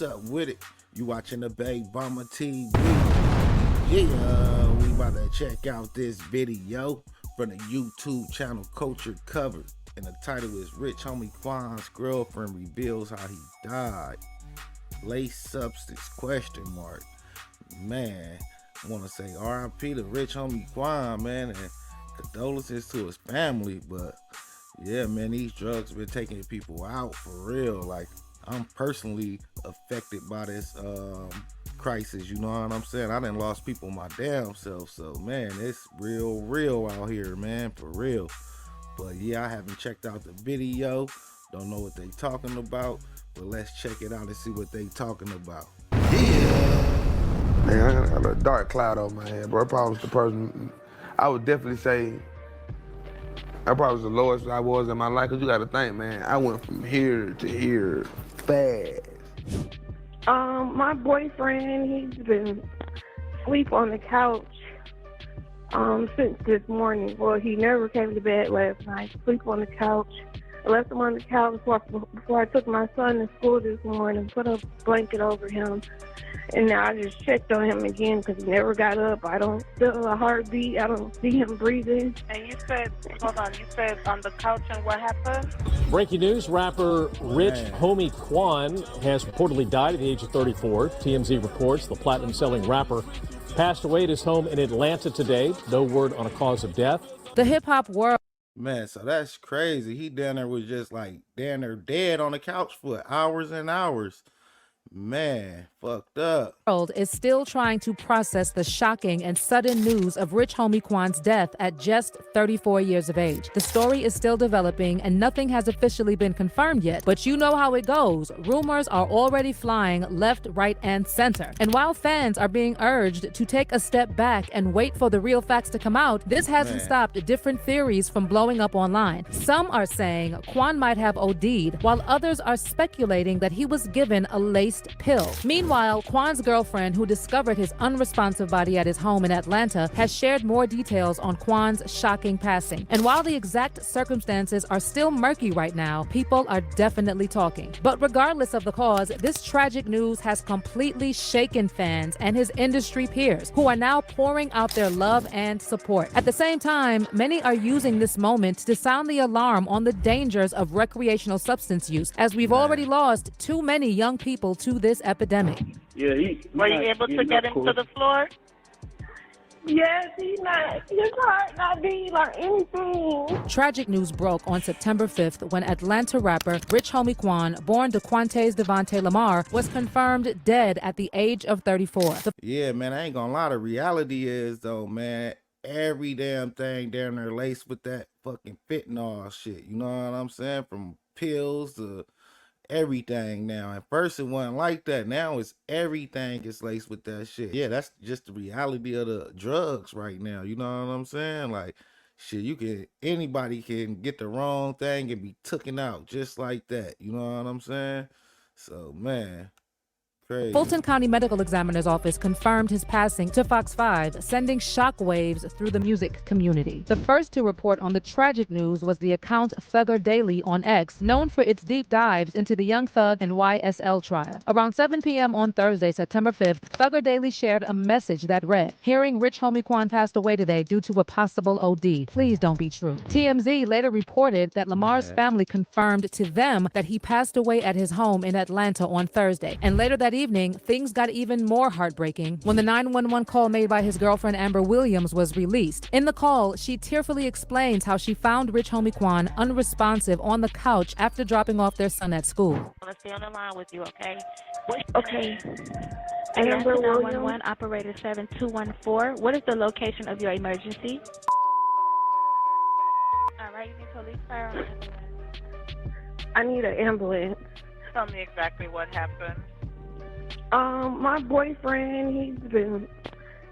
What's up with it? You watching the Bay Bomber TV? Yeah, we about to check out this video from the YouTube channel Culture Covered. And the title is Rich Homie Quan's girlfriend reveals how he died. Lace substance, question mark. Man, I want to say R.I.P. to Rich Homie Quan, man, and condolences to his family. But yeah, man, these drugs been taking people out for real. Like, I'm personally affected by this crisis, you know what I'm saying? I done lost people my damn self, so man, it's real out here, man, for real. But yeah, I haven't checked out the video, don't know what they talking about, but let's check it out and see what they talking about. Yeah, man, I got a dark cloud over my head, bro. I probably was the person, I would definitely say, I probably was the lowest I was in my life, because you got to think, man, I went from here to here fast. My boyfriend, he's been asleep on the couch since this morning. Well, he never came to bed last night. Sleep on the couch. I left him on the couch before I took my son to school this morning, put a blanket over him. And now I just checked on him again because he never got up. I don't feel a heartbeat. I don't see him breathing. And you said, hold on, you said on the couch, and what happened? Breaking news, rapper Rich Homie Quan has reportedly died at the age of 34. TMZ reports the platinum-selling rapper passed away at his home in Atlanta today. No word on a cause of death. The hip-hop world. Man, so that's crazy. He down there was just like down there dead on the couch for hours and hours. Man, fucked up. World is still trying to process the shocking and sudden news of Rich Homie Quan's death at just 34 years of age. The story is still developing and nothing has officially been confirmed yet, but you know how it goes. Rumors are already flying left, right, and center. And while fans are being urged to take a step back and wait for the real facts to come out, this hasn't stopped different theories from blowing up online. Some are saying Quan might have OD'd, while others are speculating that he was given a laced pill. Meanwhile, Quan's girlfriend, who discovered his unresponsive body at his home in Atlanta, has shared more details on Quan's shocking passing. And while the exact circumstances are still murky right now, people are definitely talking. But regardless of the cause, this tragic news has completely shaken fans and his industry peers, who are now pouring out their love and support. At the same time, many are using this moment to sound the alarm on the dangers of recreational substance use, as we've already lost too many young people to this epidemic. Yeah, were you able to get him to the floor? Yes, his heart not beating or anything. Tragic news broke on September 5th when Atlanta rapper Rich Homie Quan, born DeQuantes Devontae Lamar, was confirmed dead at the age of 34. Yeah, man, I ain't gonna lie. The reality is, though, man, every damn thing down there laced with that fucking fentanyl shit. You know what I'm saying? From pills to everything now. At first it wasn't like that. Now it's everything is laced with that shit. Yeah, that's just the reality of the drugs right now. You know what I'm saying? Like, shit, anybody can get the wrong thing and be taken out just like that. You know what I'm saying? So, man, crazy. Fulton County Medical Examiner's Office confirmed his passing to Fox 5, sending shockwaves through the music community. The first to report on the tragic news was the account Thugger Daily on X, known for its deep dives into the Young Thug and YSL trial. Around 7 p.m. on Thursday, September 5th, Thugger Daily shared a message that read, "Hearing Rich Homie Quan passed away today due to a possible OD. Please don't be true." TMZ later reported that Lamar's family confirmed to them that he passed away at his home in Atlanta on Thursday. And later that evening, things got even more heartbreaking when the 911 call made by his girlfriend Amber Williams was released. In the call, she tearfully explains how she found Rich Homie Quan unresponsive on the couch after dropping off their son at school. I'm gonna stay on the line with you, okay? Okay. Amber 911, operator 7214. What is the location of your emergency? All right, you need police, fire, or ambulance? I need an ambulance. Tell me exactly what happened. My boyfriend, he's been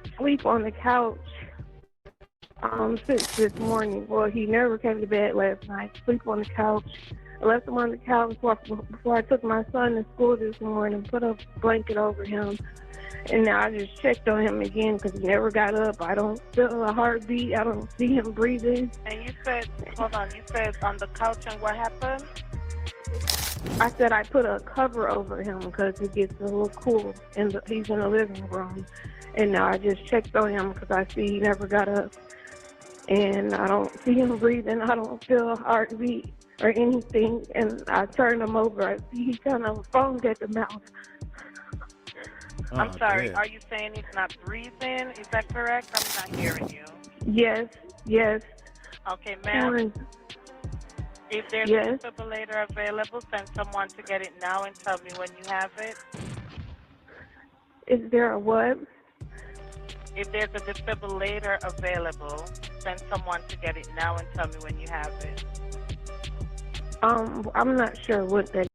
asleep on the couch since this morning. Well, he never came to bed last night. Sleep on the couch. I left him on the couch before I took my son to school this morning, put a blanket over him. And now I just checked on him again because he never got up. I don't feel a heartbeat. I don't see him breathing. And you said, hold on, you said on the couch, and what happened? I said I put a cover over him because it gets a little cool. He's in the living room. And now I just checked on him because I see he never got up. And I don't see him breathing. I don't feel a heartbeat or anything. And I turned him over. I see he kind of foamed at the mouth. I'm sorry, are you saying he's not breathing? Is that correct? I'm not hearing you. Yes, yes. Okay, ma'am. If there's a defibrillator available, send someone to get it now and tell me when you have it. Is there a what? If there's a defibrillator available, send someone to get it now and tell me when you have it. I'm not sure what that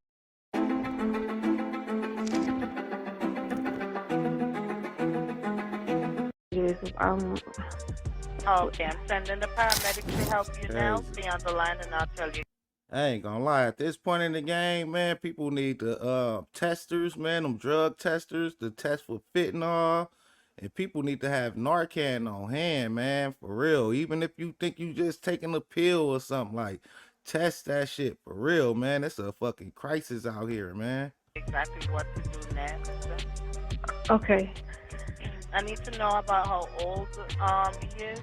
is. Okay, I'm sending the paramedics to help you now. Stay on the line and I'll tell you. I ain't gonna lie, at this point in the game, man, people need the testers, man, them drug testers, to test for fentanyl. And people need to have Narcan on hand, man, for real. Even if you think you just taking a pill or something, like, test that shit for real, man. It's a fucking crisis out here, man. Exactly what to do next. Okay. I need to know about how old he is.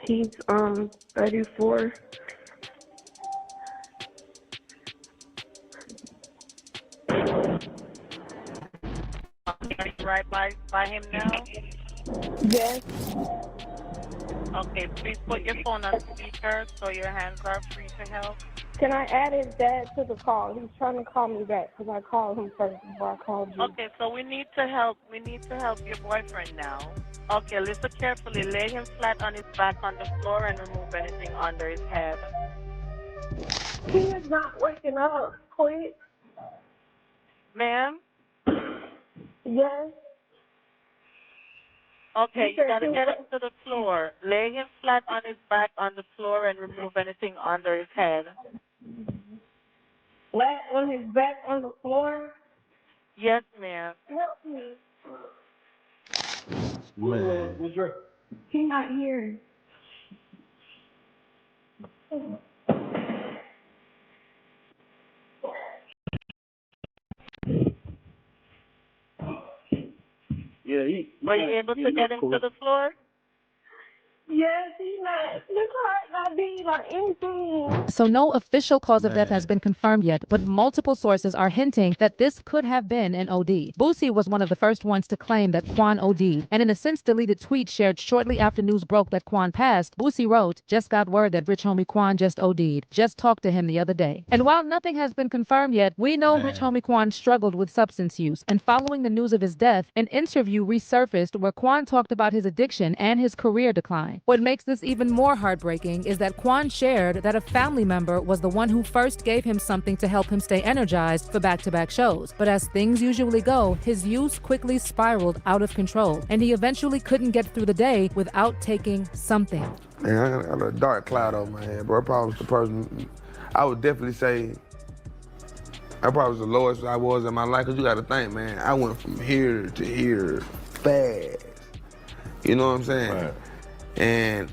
He's 34. Are you right by him now? Yes. Okay, please put your phone on speaker so your hands are free to help. Can I add his dad to the call? He's trying to call me back because I called him first before I called you. Okay, so we need to help your boyfriend now. Okay, listen carefully. Lay him flat on his back on the floor and remove anything under his head. He is not waking up. Quick. Ma'am? Yes. Okay, you gotta get him to the floor. Lay him flat on his back on the floor and remove anything under his head. Flat on his back on the floor? Yes, ma'am. Help me. Man. He's not here. Were you able to get him to the floor? Yes, he's not. His heart not beating or anything. So no official cause of death has been confirmed yet, but multiple sources are hinting that this could have been an OD. Boosie was one of the first ones to claim that Quan OD'd, and in a since-deleted tweet shared shortly after news broke that Quan passed, Boosie wrote, "Just got word that rich homie Quan just OD'd. Just talked to him the other day." And while nothing has been confirmed yet, we know rich homie Quan struggled with substance use, and following the news of his death, an interview resurfaced where Quan talked about his addiction and his career decline. What makes this even more heartbreaking is that Quan shared that a family member was the one who first gave him something to help him stay energized for back-to-back shows. But as things usually go, his use quickly spiraled out of control, and he eventually couldn't get through the day without taking something. Man, I got a dark cloud over my head, bro. I probably was the person, I would definitely say, I probably was the lowest I was in my life, because you got to think, man, I went from here to here fast. You know what I'm saying? Right. And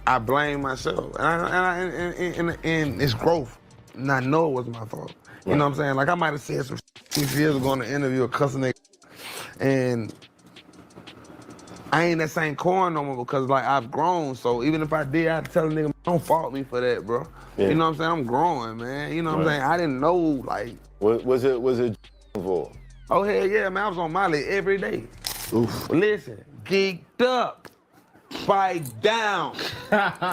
I blame myself, and it's growth, and I know it wasn't my fault. You know what I'm saying? Like, I might have said some 6 years ago in the interview, a cussing nigga, and I ain't that same Quan no more because, like, I've grown. So even if I did, I had to tell a nigga, don't fault me for that, bro. Yeah. You know what I'm saying? I'm growing, man. You know what I'm saying? I didn't know, like. Was it involved? Oh, hell yeah, man. I was on Molly every day. Oof. Listen, geeked up. Spike down.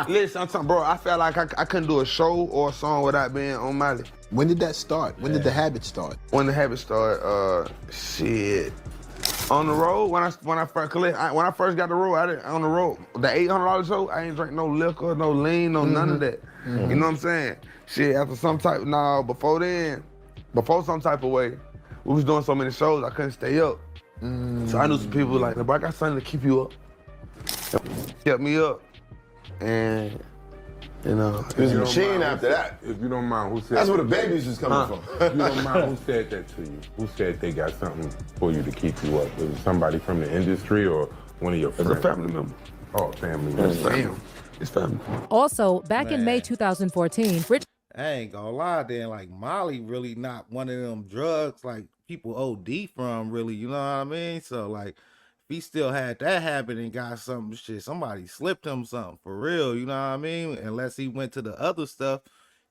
Listen, I'm talking, bro, I felt like I couldn't do a show or a song without being on Molly. When did that start? When did the habit start? When the habit started, shit. On the road, when I first got the road, on the road, the $800 show, I ain't drink no liquor, no lean, no none of that. You know what I'm saying? Shit, after some type, before then, before some type of way, we was doing so many shows, I couldn't stay up. So I knew some people like, bro, I got something to keep you up. Kept me up, and you know. It was a machine after that. If you don't mind, who said that's where the babies was coming from. If you don't mind, who said that to you? Who said they got something for you to keep you up? Was it somebody from the industry or one of your friends? It's a family member. Oh, family member. Damn, it's family. Also, back in May 2014, I ain't gonna lie, then like Molly really not one of them drugs like people OD from really, you know what I mean? So like if he still had that habit and got something shit, somebody slipped him something for real, you know what I mean? Unless he went to the other stuff,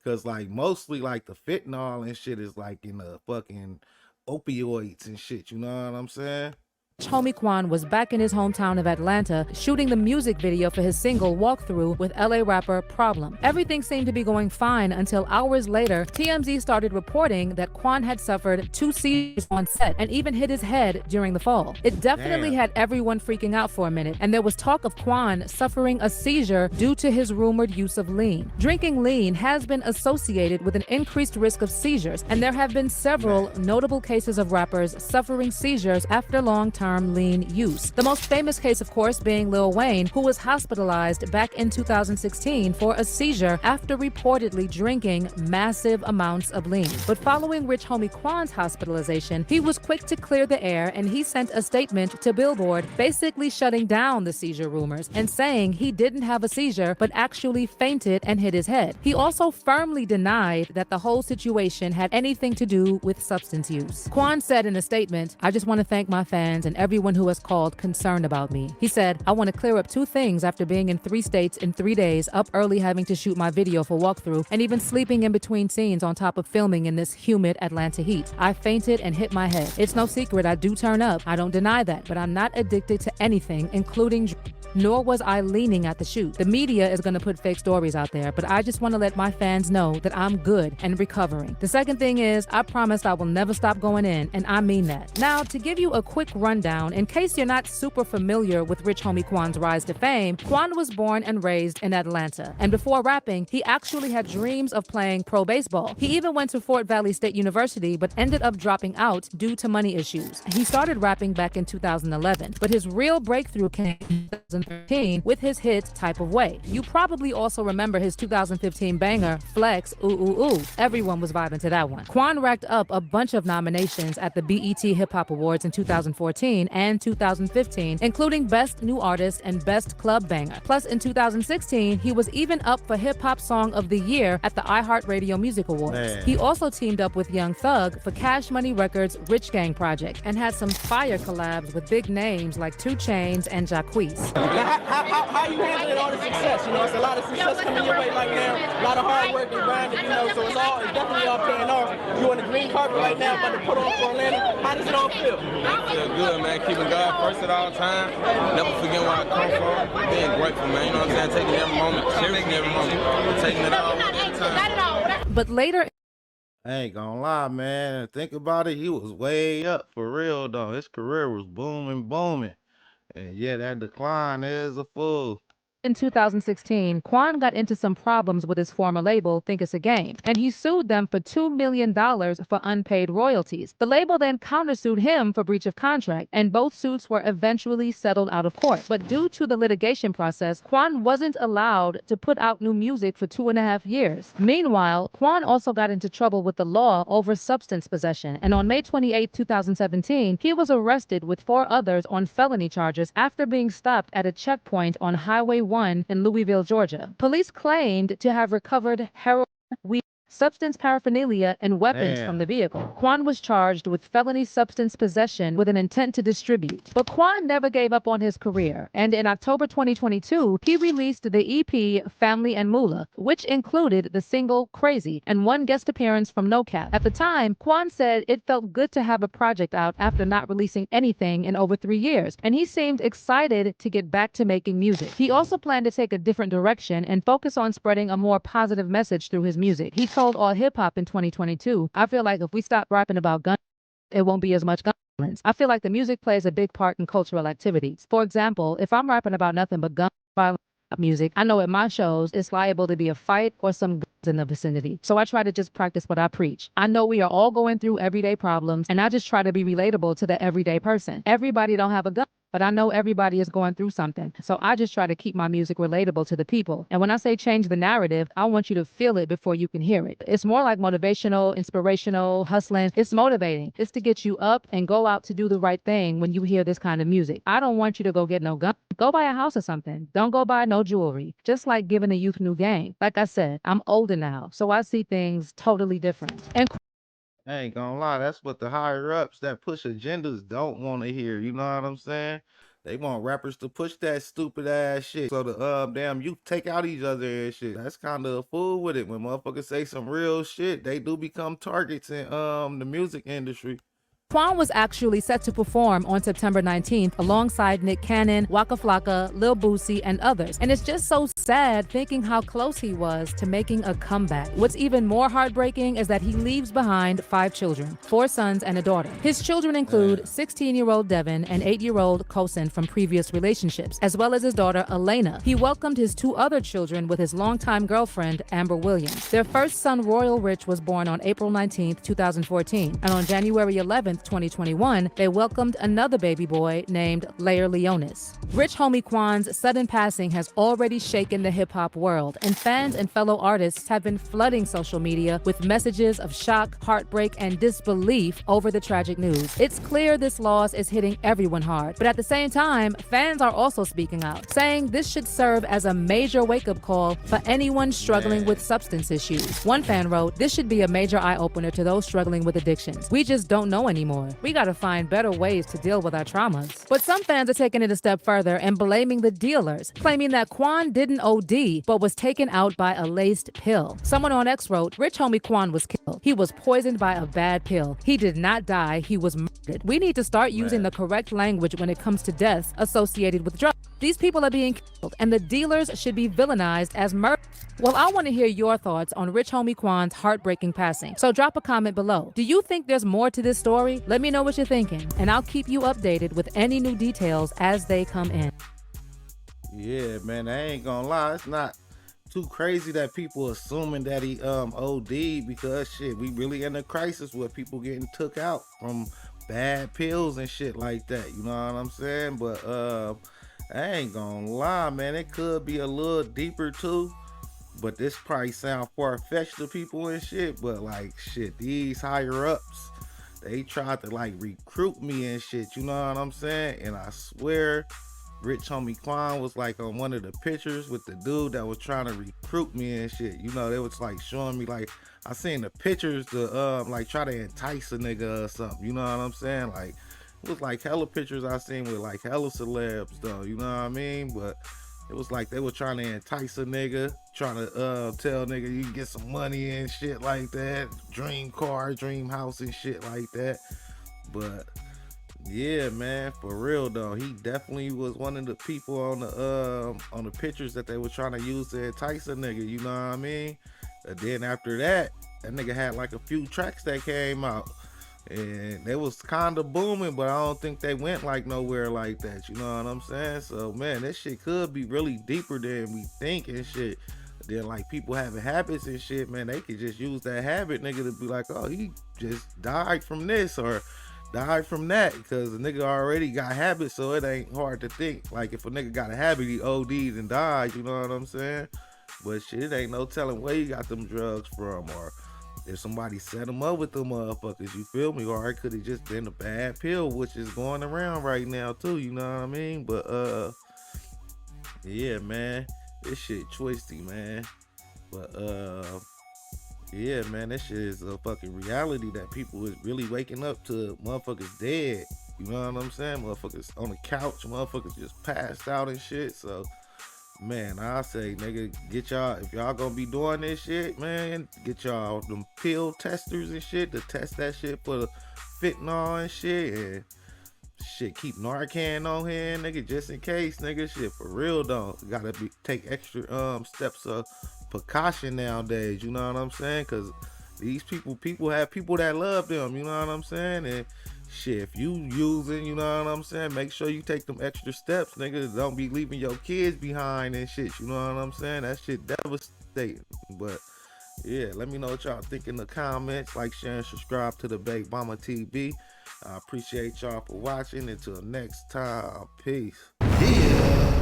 cause like mostly like the fentanyl and shit is like in the fucking opioids and shit, you know what I'm saying? Homie Quan was back in his hometown of Atlanta shooting the music video for his single Walkthrough with LA rapper Problem. Everything seemed to be going fine until hours later, TMZ started reporting that Quan had suffered 2 seizures on set and even hit his head during the fall. It definitely had everyone freaking out for a minute, and there was talk of Quan suffering a seizure due to his rumored use of lean. Drinking lean has been associated with an increased risk of seizures, and there have been several notable cases of rappers suffering seizures after long-term lean use. The most famous case, of course, being Lil Wayne, who was hospitalized back in 2016 for a seizure after reportedly drinking massive amounts of lean. But following Rich Homie Quan's hospitalization, he was quick to clear the air, and he sent a statement to Billboard basically shutting down the seizure rumors and saying he didn't have a seizure but actually fainted and hit his head. He also firmly denied that the whole situation had anything to do with substance use. Quan said in a statement, "I just want to thank my fans and everyone who has called concerned about me." He said, "I want to clear up 2 things after being in 3 states in 3 days, up early having to shoot my video for Walkthrough, and even sleeping in between scenes on top of filming in this humid Atlanta heat. I fainted and hit my head. It's no secret I do turn up. I don't deny that, but I'm not addicted to anything, including nor was I leaning at the shoot. The media is going to put fake stories out there, but I just want to let my fans know that I'm good and recovering. The second thing is, I promised I will never stop going in, and I mean that." Now, to give you a quick rundown, in case you're not super familiar with Rich Homie Quan's rise to fame, Quan was born and raised in Atlanta. And before rapping, he actually had dreams of playing pro baseball. He even went to Fort Valley State University, but ended up dropping out due to money issues. He started rapping back in 2011, but his real breakthrough came in 2013 with his hit Type of Way. You probably also remember his 2015 banger, Flex, Ooh Ooh Ooh. Everyone was vibing to that one. Quan racked up a bunch of nominations at the BET Hip Hop Awards in 2014 and 2015, including Best New Artist and Best Club Banger. Plus, in 2016, he was even up for Hip Hop Song of the Year at the iHeartRadio Music Awards. He also teamed up with Young Thug for Cash Money Records' Rich Gang Project and had some fire collabs with big names like 2 Chainz and Jacquees. How you handling all the success? You know, it's a lot of success coming your way right now. A lot of hard work and grinding, you know, so it's definitely all paying off. You on the green carpet right now, about to put on for Atlanta. How does it all feel? I feel good, man. Keeping God first at all times. Never forgetting where I come from. Being grateful, man. You know what I'm saying? Taking every moment, cherishing every moment, taking it all one at a time. But later, I ain't gonna lie, man. Think about it, he was way up for real though. His career was booming, booming. And yeah, that decline is a fool. in 2016, Quan got into some problems with his former label, Think It's a Game, and he sued them for $2 million for unpaid royalties. The label then countersued him for breach of contract, and both suits were eventually settled out of court. But due to the litigation process, Quan wasn't allowed to put out new music for 2.5 years. Meanwhile, Quan also got into trouble with the law over substance possession, and on May 28, 2017, he was arrested with 4 others on felony charges after being stopped at a checkpoint on Highway 1 in Louisville, Georgia. Police claimed to have recovered heroin, weed, substance paraphernalia, and weapons from the vehicle. Quan was charged with felony substance possession with an intent to distribute. But Quan never gave up on his career, and in October 2022, he released the EP Family and Moolah, which included the single Crazy and 1 guest appearance from No Cap. At the time, Quan said it felt good to have a project out after not releasing anything in over 3 years, and he seemed excited to get back to making music. He also planned to take a different direction and focus on spreading a more positive message through his music. He told All Hip Hop in 2022, "I feel like if we stop rapping about guns, it won't be as much gun violence. I feel like the music plays a big part in cultural activities. For example, if I'm rapping about nothing but gun violence music, I know at my shows it's liable to be a fight or some guns in the vicinity. So I try to just practice what I preach. I know we are all going through everyday problems, and I just try to be relatable to the everyday person. Everybody don't have a gun. but I know everybody is going through something. So I just try to keep my music relatable to the people. And when I say change the narrative, I want you to feel it before you can hear it. It's more like motivational, inspirational, hustling. It's motivating. It's to get you up and go out to do the right thing when you hear this kind of music. I don't want you to go get no gun. Go buy a house or something. Don't go buy no jewelry. Just like giving a youth new game. Like I said, I'm older now, so I see things totally different. And I ain't gonna lie, that's what the higher ups that push agendas don't want to hear. You know what I'm saying? They want rappers to push that stupid ass shit. So the damn youth take out each other and shit. That's kind of a fool with it. When motherfuckers say some real shit, they do become targets in the music industry. Quan was actually set to perform on September 19th alongside Nick Cannon, Waka Flocka, Lil Boosie, and others. And it's just so sad thinking how close he was to making a comeback. What's even more heartbreaking is that he leaves behind 5 children, 4 sons and a daughter. His children include 16-year-old Devin and 8-year-old Kosin from previous relationships, as well as his daughter Elena. He welcomed his 2 other children with his longtime girlfriend, Amber Williams. Their first son, Royal Rich, was born on April 19th, 2014, and on January 11th, 2021, they welcomed another baby boy named Lair Leonis. Rich Homie Quan's sudden passing has already shaken the hip-hop world, and fans and fellow artists have been flooding social media with messages of shock, heartbreak, and disbelief over the tragic news. It's clear this loss is hitting everyone hard, but at the same time, fans are also speaking out, saying this should serve as a major wake-up call for anyone struggling with substance issues. One fan wrote, "This should be a major eye-opener to those struggling with addictions. We just don't know anymore. We gotta find better ways to deal with our traumas." But some fans are taking it a step further and blaming the dealers, claiming that Quan didn't OD, but was taken out by a laced pill. Someone on X wrote, "Rich Homie Quan was killed. He was poisoned by a bad pill. He did not die, he was murdered." We need to start using the correct language when it comes to deaths associated with drugs. These people are being killed, and the dealers should be villainized as murderers. Well, I want to hear your thoughts on Rich Homie Quan's heartbreaking passing, so drop a comment below. Do you think there's more to this story? Let me know what you're thinking, and I'll keep you updated with any new details as they come in. Yeah, man, I ain't gonna lie, it's not too crazy that people assuming that he OD'd, because shit, we really in a crisis with people getting took out from bad pills and shit like that. You know what I'm saying? But I ain't gonna lie, man, it could be a little deeper too. But this probably sound far-fetched to people and shit, but like shit, these higher ups, they tried to like recruit me and shit, you know what I'm saying? And I swear Rich Homie Quan was like on one of the pictures with the dude that was trying to recruit me and shit. You know, they was like showing me, like, I seen the pictures to like try to entice a nigga or something, you know what I'm saying? Like, it was like hella pictures I seen with like hella celebs though, you know what I mean? But it was like they were trying to entice a nigga, trying to tell nigga you can get some money and shit like that, dream car, dream house and shit like that. But yeah, man, for real though, he definitely was one of the people on the pictures that they were trying to use to entice a nigga, you know what I mean? And then after that, that nigga had like a few tracks that came out, and they was kind of booming, but I don't think they went like nowhere like that, you know what I'm saying? So man, this shit could be really deeper than we think and shit. Then like people having habits and shit, man, they could just use that habit, nigga, to be like, oh, he just died from this or died from that, because the nigga already got habits, so it ain't hard to think. Like if a nigga got a habit, he OD'd and died, you know what I'm saying? But shit, it ain't no telling where he got them drugs from, or if somebody set him up with them motherfuckers, you feel me? Or it could have just been a bad pill, which is going around right now too, you know what I mean? But yeah, man, this shit twisty, man. But yeah, man, this shit is a fucking reality that people is really waking up to. Motherfuckers dead, you know what I'm saying? Motherfuckers on the couch, motherfuckers just passed out and shit. So man, I say, nigga, get y'all, if y'all gonna be doing this shit, man, get y'all them pill testers and shit to test that shit for the fentanyl and shit, and shit, keep Narcan on hand, nigga, just in case, nigga. Shit, for real though, gotta take extra steps of precaution nowadays, you know what I'm saying? Because these people have people that love them, you know what I'm saying? And shit, if you using, you know what I'm saying, make sure you take them extra steps, nigga. Don't be leaving your kids behind and shit, you know what I'm saying? That shit devastating. But yeah, let me know what y'all think in the comments. Like, share, and subscribe to the Big Mama TV. I appreciate y'all for watching. Until next time, peace. Yeah.